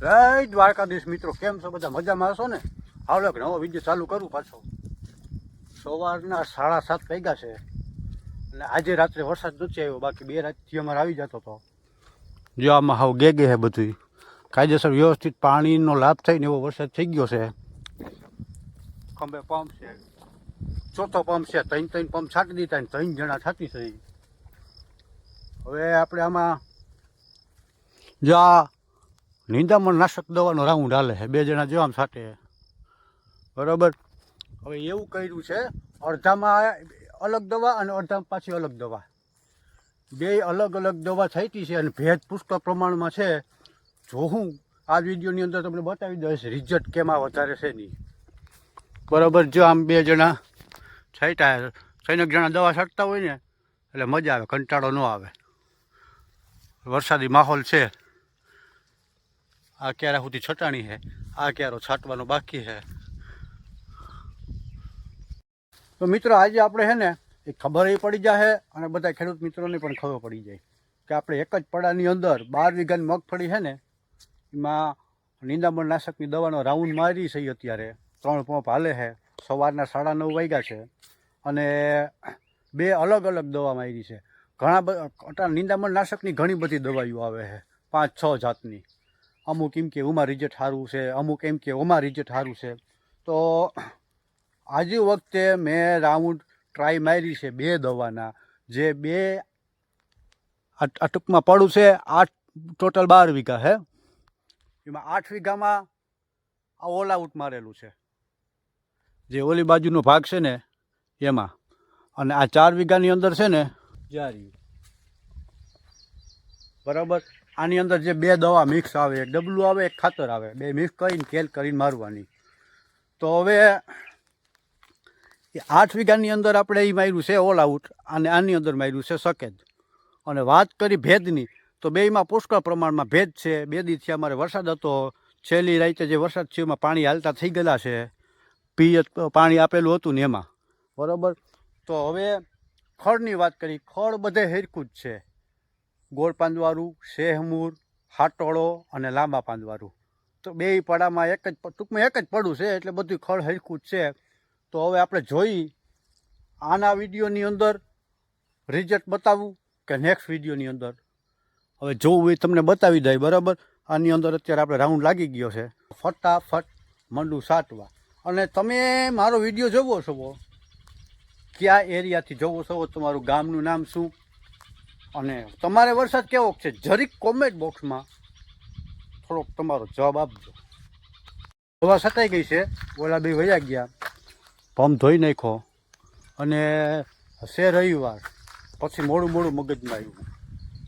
જય દ્વારકાધીશ મિત્રો, કેમ છો બધા? મજામાં હશો ને? હાલો એક નવો વિડીયો ચાલુ કરું પાછો. સવારના 7:30 વાગ્યા છે અને આજે રાત્રે વરસાદ નથી આવ્યો, બાકી 2 રાતથી અમારે આવી જતો હતો. જો આમાં હાવ ગેગે છે બધું કાયદેસર વ્યવસ્થિત પાણીનો લાભ થઈને એવો વરસાદ થઈ ગયો છે. ખંભે પંપ છે, ચોથો પંપ છે, 3 પંપ છાંટી દીધા ને 3 જણા છાંટી છે. હવે આપણે આમાં જો આ નિંદામણ નાશક દવાનો રાઉન્ડ હાલે છે, 2 જણા જો આમ છાંટે બરાબર. હવે એવું કર્યું છે, અડધામાં અલગ દવા અને અડધામાં પાછી અલગ દવા, 2 અલગ અલગ દવા છાંટી છે અને ભેજ પુષ્કળ પ્રમાણમાં છે. જો હું આ વિડીયોની અંદર તમને બતાવી દઈશ રિઝલ્ટ કેમાં વધારે છે નહીં બરાબર. જો આમ 2 જણા છાંટ્યા, 3 જણા દવા છાંટતા હોય ને એટલે મજા આવે, કંટાળો ન આવે. વરસાદી માહોલ છે, આ ક્યારા સુધી છટાણી છે, આ ક્યારો છાંટવાનો બાકી છે. તો મિત્રો આજે આપણે છે ને એ ખબર પડી જાય અને બધા ખેડૂત મિત્રોને પણ ખબર પડી જાય કે આપણે એક જ પડાની અંદર 12 વીઘાની મગફળી છે ને એમાં નિંદામણ નાશકની દવાનો રાઉન્ડ મારી છે. અત્યારે 3 પંપ હાલે છે, સવારના 9:30 વાગ્યા છે અને 2 અલગ અલગ દવા મારી છે. ઘણા નિંદામણ નાશકની ઘણી બધી દવાઈઓ આવે છે, 5-6 જાતની. અમુક એમ કે ઓમાં રિઝલ્ટ સારું છે, અમુક એમ કે ઓમાં રિઝલ્ટ સારું છે. તો આજે વખતે મેં રાઉન્ડ ટ્રાય મારી છે 2 દવાના, જે 2 આ ટૂંકમાં પડું છે 8, ટોટલ 12 વીઘા છે. એમાં 8 વીઘામાં આ ઓલ આઉટ મારેલું છે, જે ઓલી બાજુનો ભાગ છે ને એમાં, અને આ 4 વીઘાની અંદર છે ને જારી બરાબર. આની અંદર જે 2 દવા મિક્સ આવે, એક ડબલું આવે, એક ખાતર આવે, 2 મિક્સ કરીને કેલ કરીને મારવાની. તો હવે 8 વીઘાની અંદર આપણે એ માર્યું છે ઓલ આઉટ અને આની અંદર માર્યું છે સકેજ. અને વાત કરી ભેજની, તો બેયમાં પુષ્કળ પ્રમાણમાં ભેજ છે. 2 દિવસથી અમારે વરસાદ હતો, છેલ્લી રાતે જે વરસાદ છે એમાં પાણી હાલતા થઈ ગયેલા છે, પિયત પાણી આપેલું હતું ને એમાં બરાબર. તો હવે ખળની વાત કરી, ખળ બધે હેરખું જ છે, ગોળ પાંદવાળું, શેહમૂર, હાટોળો અને લાંબા પાંદવાળું. તો 2 પડામાં એક જ ટૂંકમાં એક જ પડું છે, એટલે બધું ખળ હેરખું જ છે. તો હવે આપણે જોઈ આના વિડીયોની અંદર રિઝલ્ટ બતાવું કે નેક્સ્ટ વિડીયોની અંદર. હવે જોવું એ તમને બતાવી દઈએ બરાબર. આની અંદર અત્યારે આપણે રાઉન્ડ લાગી ગયો છે, ફટાફટ મંડું સાટવા. અને તમે મારો વિડીયો જોવો છો, કયા એરિયાથી જોવો છો, તમારું ગામનું નામ શું અને તમારે વરસાદ કેવો છે, જરીક કોમેન્ટ બોક્સમાં થોડોક તમારો જવાબ આપજો. દવા છટાઈ ગઈ છે, ઓલા 2 વયા ગયા, પંપ ધોઈ નાખ્યો અને છે રવિવાર, પછી મોડું મગજમાં આવ્યું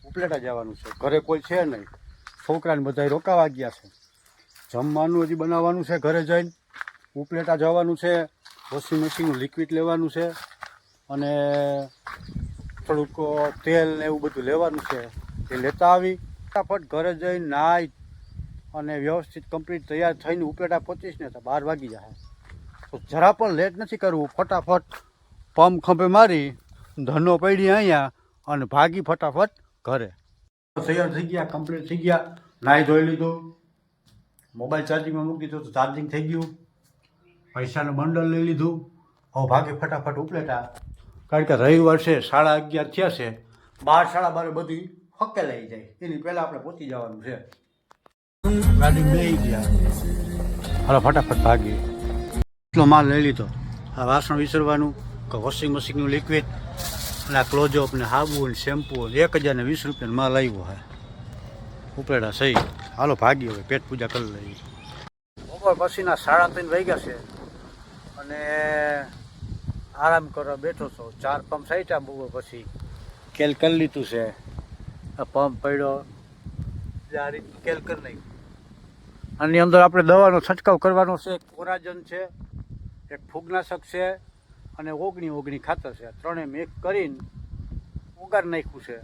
ઉપલેટા જવાનું છે. ઘરે કોઈ છે નહીં, છોકરાને બધા રોકાવા ગયા છે, જમવાનું હજી બનાવવાનું છે, ઘરે જઈને ઉપલેટા જવાનું છે, વોશિંગ મશીનનું લિક્વિડ લેવાનું છે અને થોડુંક તેલ ને એવું બધું લેવાનું છે. એ લેતા આવી ફટાફટ ઘરે જઈને નાહી અને વ્યવસ્થિત કમ્પ્લીટ તૈયાર થઈને ઉપલેટા પહોંચીશ ને તો 12 વાગી જાય. તો જરા પણ લેટ નથી કરવું, ફટાફટ પંપ ખંભે મારી ધનો પડી અહીંયા અને ભાગી ફટાફટ ઘરે. તૈયાર થઈ ગયા, કમ્પ્લીટ થઈ ગયા, નાહી ધોઈ લીધું, મોબાઈલ ચાર્જિંગમાં મૂકી દીધું તો ચાર્જિંગ થઈ ગયું, પૈસાનું બંડલ લઈ લીધું. હવે ભાગી ફટાફટ ઉપલેટા, કારણ કે રવિવાર છે, 11:30 થયા છે, 12, 12:30 બધી હકેલાઈ જાય એની પહેલાં આપણે પહોંચી જવાનું છે. ગાડી બેસી ગયા, હાલો ફટાફટ ભાગી. એટલો માલ લઈ લીધો, આ વાસણ વિસરવાનું, વોશિંગ મશીનનું લિક્વિડ અને આ ક્લોઝઅપ ને સાબુ ને શેમ્પુ 1020 રૂપિયાનો માલ આવ્યો છે ઉપલેટા સહી. હાલો ભાગી, હવે પેટ પૂજા કરી લઈએ. બપોર પછીના 3:30 વાગ્યા છે અને આરામ કરવા બેઠો છો. 4 પંપ સાઈટા બપોર પછી કેલ કરી લીધું છે. આ પંપ પડ્યો, આ રીતનું કેલ કરી નાખ્યું. આની અંદર આપણે દવાનો છંટકાવ કરવાનો છે, કોરાજન છે, એક ફૂગનાશક છે અને 19 ખાતર છે. 3 મિક્સ કરીને ઉગાડી નાખ્યું છે.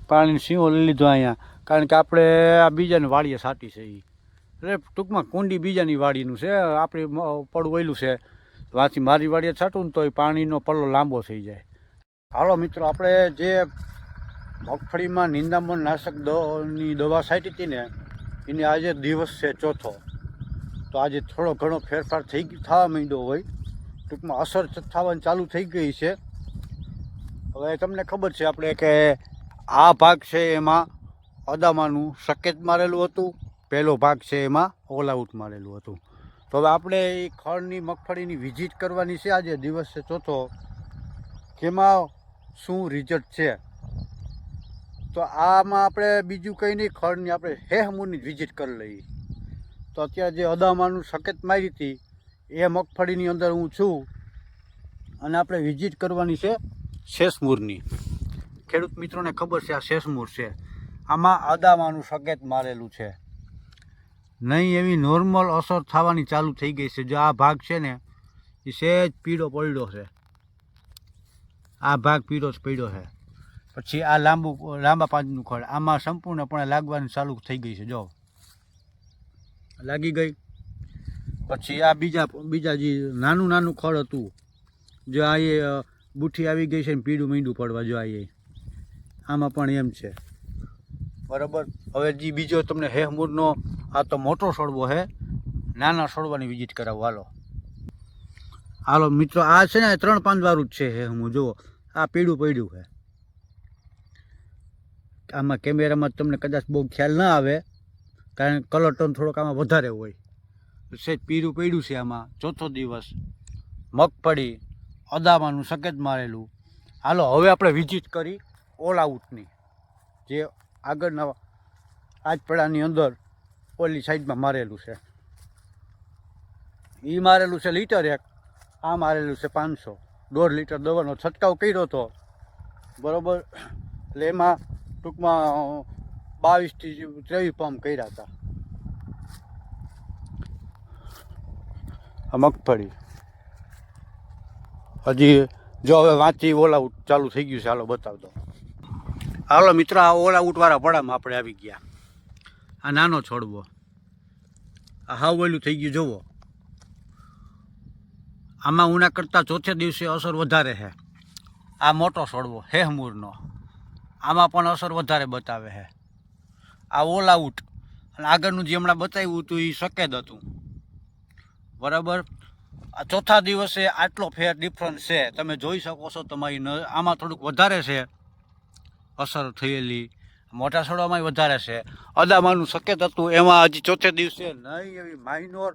પાણીનો સીવો લઈ લીધો અહીંયા, કારણ કે આપણે આ બીજાની વાડીએ છાંટી છે. એટલે ટૂંકમાં કુંડી બીજાની વાડીનું છે, આપણે પડું વહેલું છે, વાંચી મારી વાડીએ છાંટું ને તો એ પાણીનો પલ્લો લાંબો થઈ જાય. હાલો મિત્રો, આપણે જે મગફળીમાં નિંદામણ નાશક ની દવા છાંટી હતી ને એને આજે દિવસ છે ચોથો. તો આજે થોડો ઘણો ફેરફાર થવા માંડ્યો હોય, ટૂંકમાં અસર થવાની ચાલુ થઈ ગઈ છે. હવે તમને ખબર છે આપણે કે આ ભાગ છે એમાં અદામાનું સકેત મારેલું હતું, પહેલો ભાગ છે એમાં ઓલ આઉટ મારેલું હતું. તો હવે આપણે એ ખડની મગફળીની વિઝિટ કરવાની છે. આજે દિવસ છે ચોથો, કેમાં શું રિઝલ્ટ છે. તો આમાં આપણે બીજું કંઈ નહીં, ખડની આપણે હેહમૂરની વિઝિટ કરી લઈએ. તો અત્યારે જે અદામાનું સકેત મારી હતી એ મગફળીની અંદર હું છું, અને આપણે વિઝિટ કરવાની છે શેષમૂરની. ખેડૂત મિત્રોને ખબર છે આ શેષમૂર છે, આમાં અદામાનું સકેત મારેલું છે. નહીં એવી નોર્મલ અસર થવાની ચાલુ થઈ ગઈ છે. જો આ ભાગ છે ને એ સહેજ પીળો પડ્યો છે, આ ભાગ પીળો જ પડ્યો છે. પછી આ લાંબા પાંચનું ખડ આમાં સંપૂર્ણપણે લાગવાની ચાલુ થઈ ગઈ છે, જો લાગી ગઈ. પછી આ બીજા જે નાનું ખડ હતું, જો આ એ બુઠ્ઠી આવી ગઈ છે ને પીળું મીંડું પડવા, જો આમાં પણ એમ છે. બરાબર. હવે જે બીજો તમને હેહમૂરનો આ તો મોટો છોડવો છે, નાના છોડવાની વિઝિટ કરાવો. હાલો મિત્રો, આ છે ને 3 પાંદવાળું જ છે હેહમૂર. જુઓ આ પીળું પડ્યું છે. આમાં કેમેરામાં તમને કદાચ બહુ ખ્યાલ ના આવે, કારણ કે કલર ટોન થોડોક આમાં વધારે હોય. સહેજ પીળું પડ્યું છે આમાં. ચોથો દિવસ મગફળી અદામાનું સકેત મારેલું. હાલો હવે આપણે વિઝિટ કરી ઓલ આઉટની, જે આગળના આજપડાની અંદર ઓલી સાઈડમાં મારેલું છે. એ મારેલું છે લીટર 1, આ મારેલું છે 500. 1.5 લીટર દવાનો છંટકાવ કર્યો હતો, બરાબર. એટલે એમાં ટૂંકમાં 22 થી 23 પંપ કર્યા હતા. આ મગફળી હજી જો હવે વાંચી ઓલ આઉટ ચાલુ થઈ ગયું છે. હાલો બતાવ દો. હાલો મિત્રો, આ ઓલ આઉટવાળા પડામાં આપણે આવી ગયા. આ નાનો છોડવો, આ હાવ ઓલું થઈ ગયું. જુઓ આમાં ઉના કરતાં ચોથે દિવસે અસર વધારે છે. આ મોટો છોડવો હેહમૂરનો, આમાં પણ અસર વધારે બતાવે છે. આ ઓલ આઉટ, અને આગળનું જે હમણાં બતાવ્યું હતું એ સકેદ હતું, બરાબર. આ ચોથા દિવસે આટલો ફેર ડિફરન્સ છે, તમે જોઈ શકો છો. તમારી આમાં થોડુંક વધારે છે અસર થયેલી, મોટા છોડવામાં વધારે છે. અદામાનું સકેત હતું એમાં હજી ચોથે દિવસે નહીં એવી માઇનોર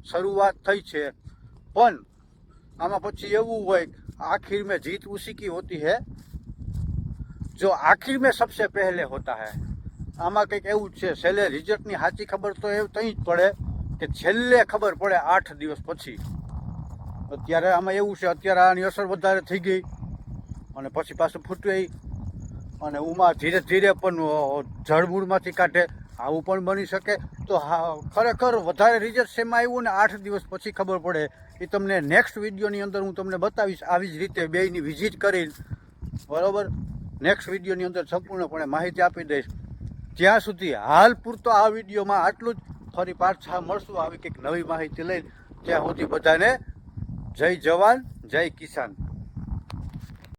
શરૂઆત થઈ છે. પણ આમાં પછી એવું હોય, आखिर में जीत उसी की होती है जो आखिर में सबसे पहले होता है. આમાં કંઈક એવું જ છે. છેલ્લે રિઝલ્ટની સાચી ખબર તો એ ત્યાં જ પડે કે છેલ્લે ખબર પડે 8 દિવસ પછી. અત્યારે આમાં એવું છે, અત્યારે આની અસર વધારે થઈ ગઈ અને પછી પાછું ફૂટવી, અને ઉમાં ધીરે ધીરે પણ જળમૂળમાંથી કાઢે, આવું પણ બની શકે. તો હા, ખરેખર વધારે રિઝલ્ટ શેમાં આવ્યું ને 8 દિવસ પછી ખબર પડે, એ તમને નેક્સ્ટ વિડીયોની અંદર હું તમને બતાવીશ. આવી જ રીતે બેયની વિઝિટ કરી, બરાબર, નેક્સ્ટ વિડીયોની અંદર સંપૂર્ણપણે માહિતી આપી દઈશ. ત્યાં સુધી હાલ પૂરતો આ વિડીયોમાં આટલું જ. ફરી પાછા મળશું આવી કંઈક નવી માહિતી લઈને. ત્યાં સુધી બધાને જય જવાન જય કિસાન.